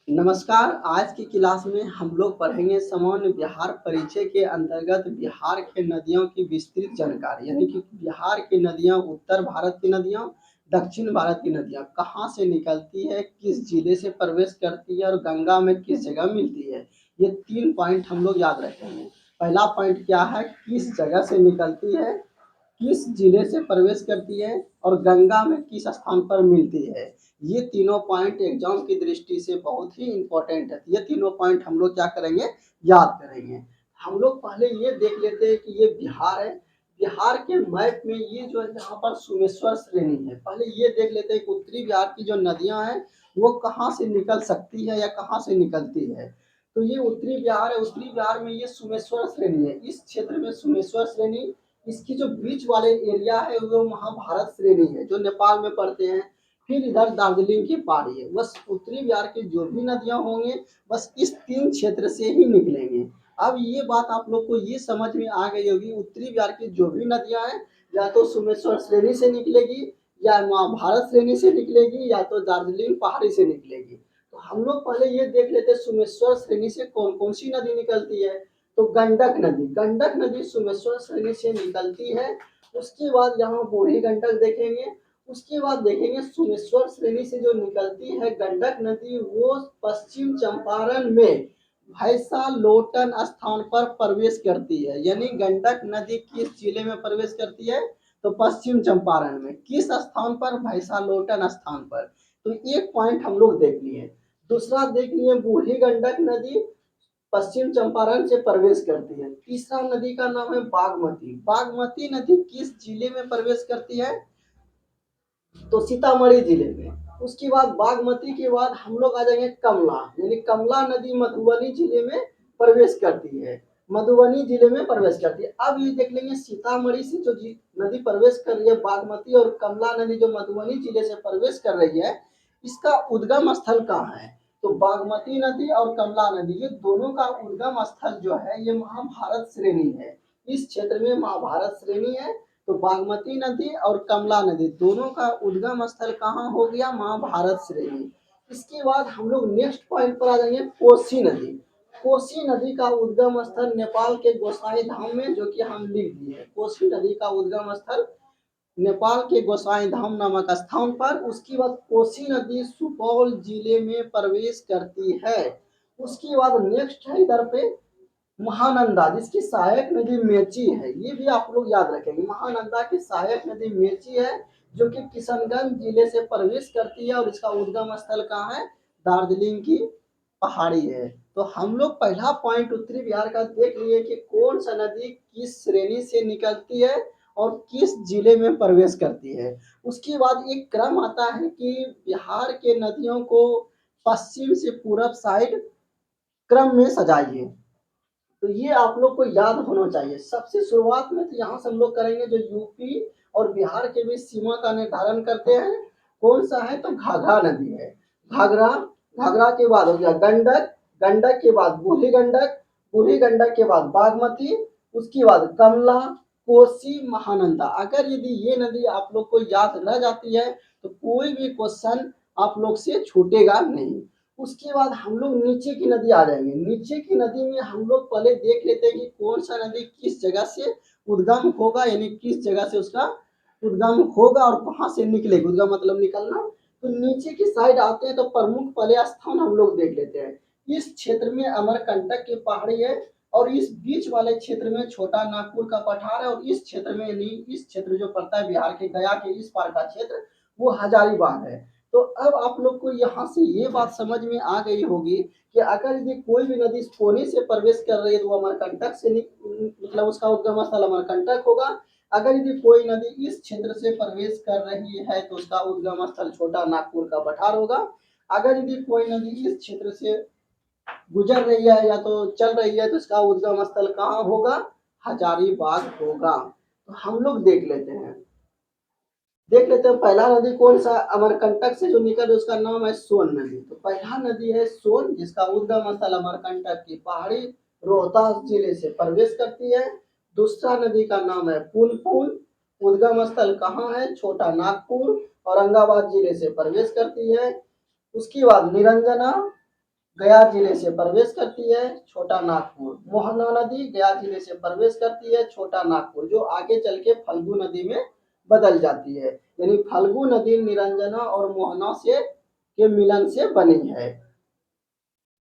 नमस्कार, आज की क्लास में हम लोग पढ़ेंगे सामान्य बिहार परिचय के अंतर्गत बिहार के नदियों की विस्तृत जानकारी, यानी कि बिहार की नदियाँ, उत्तर भारत की नदियाँ, दक्षिण भारत की नदियाँ कहाँ से निकलती है, किस जिले से प्रवेश करती है और गंगा में किस जगह मिलती है। ये 3 पॉइंट हम लोग याद रखेंगे। पहला पॉइंट क्या है, किस जगह से निकलती है, किस जिले से प्रवेश करती है और गंगा में किस स्थान पर मिलती है। ये तीनों पॉइंट एग्जाम की दृष्टि से बहुत ही इंपॉर्टेंट है। ये तीनों पॉइंट हम लोग क्या करेंगे, याद करेंगे। हम लोग पहले ये देख लेते हैं कि ये बिहार है। बिहार के मैप में ये जो है यहाँ पर सुमेश्वर श्रेणी है। पहले ये देख लेते हैं कि उत्तरी बिहार की जो नदियाँ हैं वो कहाँ से निकल सकती है या कहाँ से निकलती है। तो ये उत्तरी बिहार है। उत्तरी बिहार में ये सुमेश्वर श्रेणी है। इस क्षेत्र में सुमेश्वर श्रेणी, इसकी जो बीच वाले एरिया है वो महाभारत श्रेणी है जो नेपाल में पड़ते हैं। फिर इधर दार्जिलिंग की पहाड़ी है। बस उत्तरी बिहार की जो भी नदियां होंगे बस इस 3 क्षेत्र से ही निकलेंगे। अब ये बात आप लोग को ये समझ में आ गई होगी, उत्तरी बिहार की जो भी नदियां हैं या तो सुमेश्वर श्रेणी से निकलेगी या महाभारत श्रेणी से निकलेगी या तो दार्जिलिंग पहाड़ी से निकलेगी। तो हम लोग पहले ये देख लेते हैं सुमेश्वर श्रेणी से कौन कौन सी नदी निकलती है। तो गंडक नदी सुमेश्वर श्रेणी से निकलती है। उसके बाद यहाँ बूढ़ी गंडक देखेंगे। उसके बाद देखेंगे सुमेश्वर श्रेणी से जो निकलती है गंडक नदी वो पश्चिम चंपारण में भैंसा लोटन स्थान पर प्रवेश करती है। यानी गंडक नदी किस जिले में प्रवेश करती है, तो पश्चिम चंपारण में। किस स्थान पर, भैंसा लोटन स्थान पर। तो एक पॉइंट हम लोग देख लिए। दूसरा देख लिए बूढ़ी गंडक नदी पश्चिम चंपारण से प्रवेश करती है। तीसरा नदी का नाम है बागमती। बागमती नदी किस जिले में प्रवेश करती है, तो सीतामढ़ी जिले में। उसके बाद बागमती के बाद हम लोग आ जाएंगे कमला, यानी कमला नदी मधुबनी जिले में प्रवेश करती है। मधुबनी जिले में प्रवेश करती है। अब ये देख लेंगे सीतामढ़ी से जो नदी प्रवेश कर रही है बागमती, और कमला नदी जो मधुबनी जिले से प्रवेश कर रही है, इसका उद्गम स्थल कहाँ है। तो बागमती नदी और कमला नदी ये दोनों का उद्गम स्थल जो है ये महाभारत श्रेणी है। इस क्षेत्र में महाभारत श्रेणी है। तो बागमती नदी और कमला नदी दोनों का उद्गम स्थल कहाँ हो गया, महाभारत श्रेणी। इसके बाद हम लोग नेक्स्ट पॉइंट पर आ जाएंगे कोसी नदी। कोसी नदी का उद्गम स्थल नेपाल के गोसाई धाम में, जो कि हम लिख दिए। कोसी नदी का उद्गम स्थल नेपाल के गोसाई धाम नामक स्थान पर। उसके बाद कोसी नदी सुपौल जिले में प्रवेश करती है। उसके बाद नेक्स्ट है इधर पे महानंदा, जिसकी सहायक नदी मेची है। ये भी आप लोग याद रखेंगे, महानंदा की सहायक नदी मेची है जो कि किशनगंज जिले से प्रवेश करती है और इसका उद्गम स्थल कहाँ है, दार्जिलिंग की पहाड़ी है। तो हम लोग पहला पॉइंट उत्तरी बिहार का देख लिए कि कौन सा नदी किस श्रेणी से निकलती है और किस जिले में प्रवेश करती है। उसके बाद एक क्रम आता है कि बिहार के नदियों को पश्चिम से पूरब साइड क्रम में सजाइए। तो ये आप लोग को याद होना चाहिए। सबसे शुरुआत में तो यहाँ से हम लोग करेंगे जो यूपी और बिहार के बीच सीमा का निर्धारण करते हैं, कौन सा है, तो घाघरा नदी है। घाघरा, घाघरा के बाद हो गया गंडक, गंडक के बाद बूढ़ी गंडक, बूढ़ी गंडक के बाद बागमती, उसके बाद कमला, कोसी, महानंदा। अगर यदि ये नदी आप लोग को याद रह जाती है तो कोई भी क्वेश्चन आप लोग से छूटेगा नहीं। उसके बाद हम लोग नीचे की नदी आ जाएंगे। नीचे की नदी में हम लोग पहले देख लेते हैं कि कौन सा नदी किस जगह से उद्गम होगा, यानी किस जगह से उसका उद्गम होगा और कहाँ से निकलेगा। उद्गम मतलब निकलना। तो नीचे की साइड आते हैं तो प्रमुख पहले स्थान हम लोग देख लेते हैं। इस क्षेत्र में अमरकंटक की पहाड़ी है और इस बीच वाले क्षेत्र में छोटा नागपुर का पठार है, और इस क्षेत्र में, यानी इस क्षेत्र जो पड़ता है बिहार के गया के इस पार का क्षेत्र, वो हजारीबाग है। तो अब आप लोग को यहाँ से ये बात समझ में आ गई होगी कि अगर यदि कोई भी नदी कोने से प्रवेश कर रही है तो वो अमरकंटक से मतलब उसका उद्गम स्थल अमरकंटक होगा। अगर यदि कोई नदी इस क्षेत्र से प्रवेश कर रही है तो उसका उद्गम स्थल छोटा नागपुर का पठार होगा। अगर यदि कोई नदी इस क्षेत्र से गुजर रही है या तो चल रही है तो इसका उद्गम स्थल कहाँ होगा, हजारीबाग होगा। तो हम लोग देख लेते हैं पहला नदी कौन सा, अमरकंटक से जो निकल है उसका नाम है सोन नदी। तो पहला नदी है सोन, जिसका उद्गम स्थल अमरकंटक की पहाड़ी रोहतास जिले से प्रवेश करती है। दूसरा नदी का नाम है पुनपुन, उद्गम स्थल कहाँ है, छोटा नागपुर औरंगाबाद जिले से प्रवेश करती है। उसके बाद निरंजना, गया जिले से प्रवेश करती है छोटा नागपुर। मोहना नदी गया जिले से प्रवेश करती है छोटा नागपुर, जो आगे चल के फल्गु नदी में बदल जाती है। यानी फल्गु नदी निरंजना और मोहना से के मिलन से बनी है।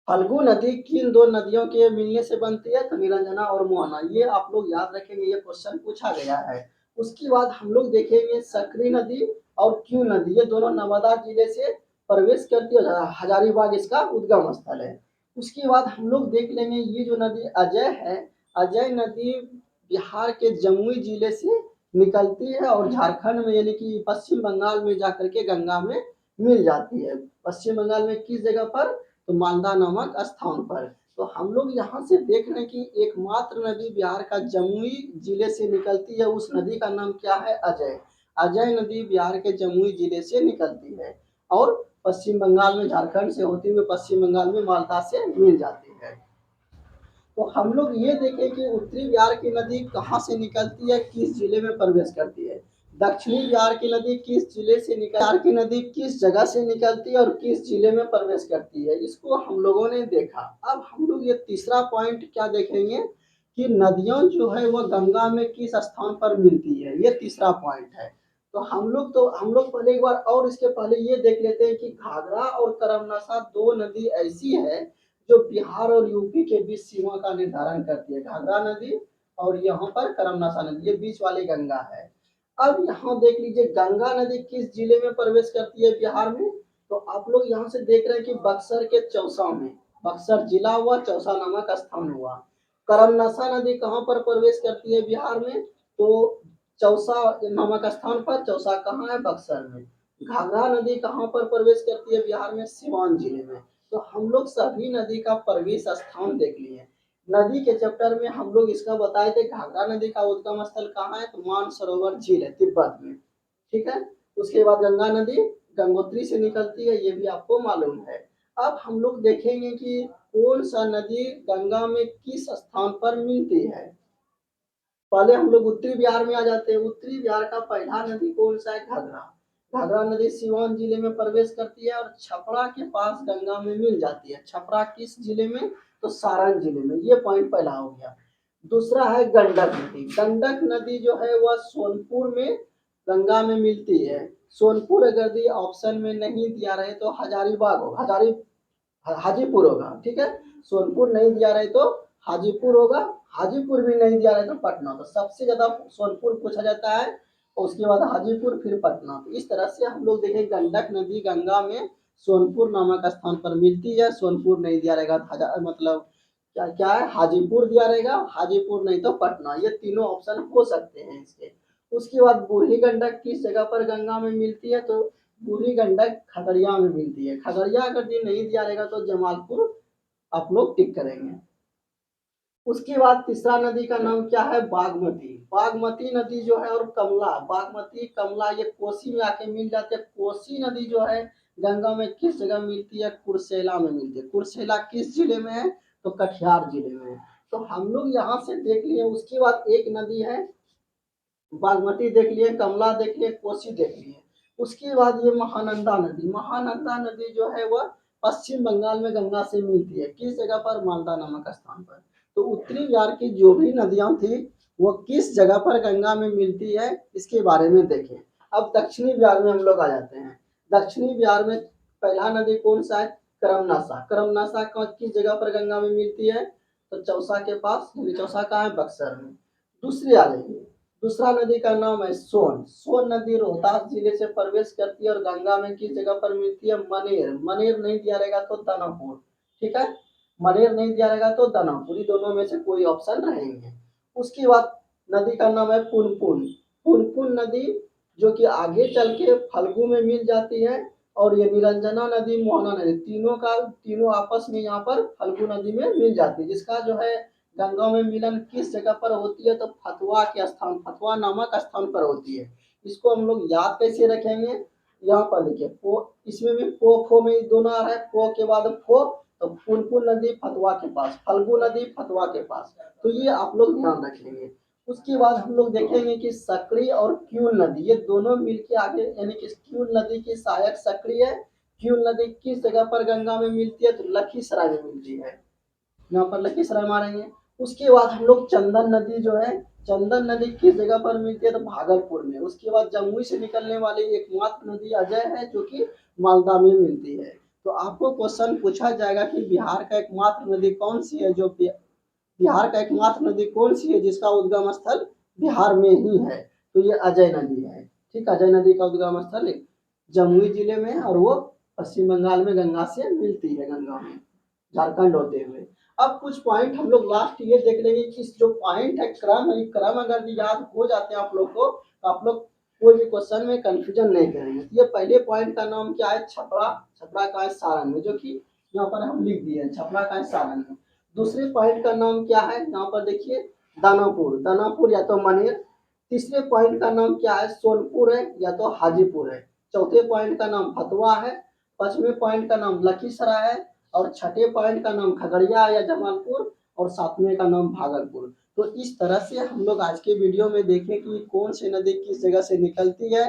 फल्गु नदी किन दो नदियों के मिलने से बनती है? तो निरंजना और मोहना। ये आप लोग याद रखेंगे, ये क्वेश्चन पूछा गया है। उसके बाद हम लोग देखेंगे सकरी नदी और क्यू नदी, ये दोनों नवादा जिले से प्रवेश करती है। हजारीबाग इसका उद्गम स्थल है। उसके बाद हम लोग देख लेंगे ये जो नदी अजय है, अजय नदी बिहार के जमुई जिले से निकलती है और झारखंड में यानी कि पश्चिम बंगाल में जाकर के गंगा में मिल जाती है। पश्चिम बंगाल में किस जगह पर? तो मालदा नामक स्थान पर। तो हम लोग यहाँ से देख रहे हैं कि एकमात्र नदी बिहार का जमुई जिले से निकलती है, उस नदी का नाम क्या है? अजय। अजय नदी बिहार के जमुई जिले से निकलती है और पश्चिम बंगाल में झारखंड से होते हुए पश्चिम बंगाल में मालदा से मिल जाती है। तो हम लोग ये देखें कि उत्तरी बिहार की नदी कहाँ से निकलती है, किस जिले में प्रवेश करती है। दक्षिणी बिहार की नदी किस जिले से निकल बिहार की नदी किस जगह से निकलती है और किस जिले में प्रवेश करती है, इसको हम लोगों ने देखा। अब हम लोग ये तीसरा पॉइंट क्या देखेंगे कि नदियां जो है वह गंगा में किस स्थान पर मिलती है, ये तीसरा पॉइंट है। तो हम लोग पहले एक बार और इसके पहले ये देख लेते हैं कि घाघरा और करमनासा दो नदी ऐसी है जो बिहार और यूपी के बीच सीमा का निर्धारण करती है। घाघरा नदी और यहाँ पर करमनासा नदी, ये बीच वाली गंगा है। अब यहाँ देख लीजिए गंगा नदी किस जिले में प्रवेश करती है बिहार में? तो आप लोग यहाँ से देख रहे हैं कि बक्सर के चौसा में, बक्सर जिला हुआ, चौसा नामक स्थान हुआ। करमनासा नदी कहाँ पर प्रवेश करती है बिहार में? तो चौसा नामक स्थान पर। चौसा कहाँ है? बक्सर में। घाघरा नदी कहाँ पर प्रवेश करती है बिहार में? सिवान जिले में। तो हम लोग सभी नदी का प्रवेश स्थान देख लिए। नदी के चैप्टर में हम लोग इसका बताए थे, घाघरा नदी का उद्गम स्थल कहाँ है? तो मानसरोवर झील है तिब्बत में, ठीक है। उसके बाद गंगा नदी गंगोत्री से निकलती है, ये भी आपको मालूम है। अब हम लोग देखेंगे कि कौन सा नदी गंगा में किस स्थान पर मिलती है। पहले हम लोग उत्तरी बिहार में आ जाते हैं। उत्तरी बिहार का पहला नदी कौन सा है? घाघरा। घाघरा नदी सिवान जिले में प्रवेश करती है और छपरा के पास गंगा में मिल जाती है। छपरा किस जिले में? तो सारण जिले में। ये पॉइंट पहला हो गया। दूसरा है गंडक नदी। गंडक नदी जो है वह सोनपुर में गंगा में मिलती है। सोनपुर अगर दी ऑप्शन में नहीं दिया रहे तो हजारीबाग होगा, हाजीपुर होगा, ठीक है। सोनपुर नहीं दिया रहे तो हाजीपुर होगा, हाजीपुर भी नहीं दिया रहे तो पटना। तो सबसे ज्यादा सोनपुर पूछा जाता है और उसके बाद हाजीपुर फिर पटना। तो इस तरह से हम लोग देखें गंडक नदी गंगा में सोनपुर नामक स्थान पर मिलती है। सोनपुर नहीं दिया रहेगा मतलब क्या क्या है? हाजीपुर दिया रहेगा, हाजीपुर नहीं तो पटना। ये तीनों ऑप्शन हो सकते हैं इसके। उसके बाद बूढ़ी गंडक किस जगह पर गंगा में मिलती है? तो बूढ़ी गंडक खगड़िया में मिलती है। खगड़िया अगर दिन नहीं दिया रहेगा तो जमालपुर आप लोग टिक करेंगे। उसके बाद तीसरा नदी का नाम क्या है? बागमती। बागमती नदी जो है और कमला, बागमती कमला ये कोसी में आके मिल जाते हैं। कोसी नदी जो है गंगा में किस जगह मिलती है? कुर्सेला में मिलती है। कुर्सेला किस जिले में है? तो कटिहार जिले में है। तो हम लोग यहाँ से देख लिए। उसके बाद एक नदी है बागमती देख लिए, कमला देख लिए, कोसी देख लिए। उसके बाद ये महानंदा नदी। महानंदा नदी जो है वह पश्चिम बंगाल में गंगा से मिलती है। किस जगह पर? मालदा नामक स्थान पर। तो उत्तरी बिहार की जो भी नदियां थी वो किस जगह पर गंगा में मिलती है इसके बारे में देखें। अब दक्षिणी बिहार में हम लोग आ जाते हैं। दक्षिणी बिहार में पहला नदी कौन सा है? करमनासा। करमनासा किस जगह पर गंगा में मिलती है? तो चौसा के पास। चौसा कहाँ है? बक्सर में। दूसरी आ जाइए। दूसरा नदी का नाम है सोन। सोन नदी रोहतास जिले से प्रवेश करती है और गंगा में किस जगह पर मिलती है? मनेर। मनेर नहीं दिया रहेगा तो दानापुर, ठीक है। मनेर नहीं दिया रहेगा तो दानापुर, दोनों में से कोई ऑप्शन रहेंगे। उसके बाद नदी का नाम है पुनपुन। पुनपुन नदी जो कि आगे चल के फल्गु में मिल जाती है। और ये निरंजना नदी, मोहना नदी, तीनों आपस में यहाँ पर फल्गु नदी में मिल जाती है। जिसका जो है गंगा में मिलन किस जगह पर होती है? तो फतवा के स्थान, फतवा नामक स्थान पर होती है। इसको हम लोग याद कैसे रखेंगे? यहाँ पर देखिए पो, इसमें भी पो फो में दोनों आ रहा है। पो के बाद फो, तो पुनपुन नदी फतवा के पास, फल्गु नदी फतवा के पास। तो ये आप लोग ध्यान रखेंगे। उसके बाद हम लोग देखेंगे कि सकरी और क्यूल नदी, ये दोनों मिलके आगे, यानी कि क्यूल नदी की सहायक सकरी है, क्यूल नदी किस जगह पर गंगा में मिलती है, तो लखीसराय में मिलती है। यहाँ पर लखीसराय मारेंगे। उसके बाद हम लोग चंदन नदी जो है, चंदन नदी किस जगह पर मिलती है, तो भागलपुर में। उसके बाद जमुई से निकलने वाली एकमात्र नदी अजय है, जो कि मालदा में मिलती है। तो आपको क्वेश्चन पूछा जाएगा कि बिहार का एकमात्र नदी कौन सी है, जो बिहार का एकमात्र नदी कौन सी है जिसका उद्गम स्थल बिहार में ही है, तो ये अजय नदी है। ठीक, अजय नदी का उद्गम स्थल जमुई जिले में, और वो पश्चिम बंगाल में गंगा से मिलती है, गंगा में झारखंड होते हुए। अब कुछ पॉइंट हम लोग लास्ट ये देख लेंगे कि जो पॉइंट है क्रम है, क्रम अगर याद हो जाते हैं आप लोग को, तो आप लोग कोई भी क्वेश्चन में कंफ्यूजन नहीं करेंगे। ये पहले पॉइंट का नाम क्या है, छपरा, छपरा का है सारण में, जो कि यहाँ पर हम लिख दिए छपरा का है सारण में। दूसरे पॉइंट का नाम क्या है, यहाँ पर देखिए दानापुर, दानापुर या तो मनेर। तीसरे पॉइंट का नाम क्या है, सोनपुर है या तो हाजीपुर है। चौथे पॉइंट का नाम फतवा है। पांचवें पॉइंट का नाम लखीसराय है, और छठे पॉइंट का नाम खगड़िया या जमालपुर, और सातवें का नाम भागलपुर। तो इस तरह से हम लोग आज के वीडियो में देखें कि कौन सी नदी किस जगह से निकलती है,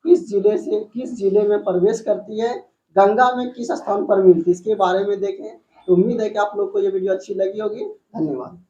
किस जिले से किस जिले में प्रवेश करती है, गंगा में किस स्थान पर मिलती है, इसके बारे में देखें। तो उम्मीद है कि आप लोग को ये वीडियो अच्छी लगी होगी। धन्यवाद।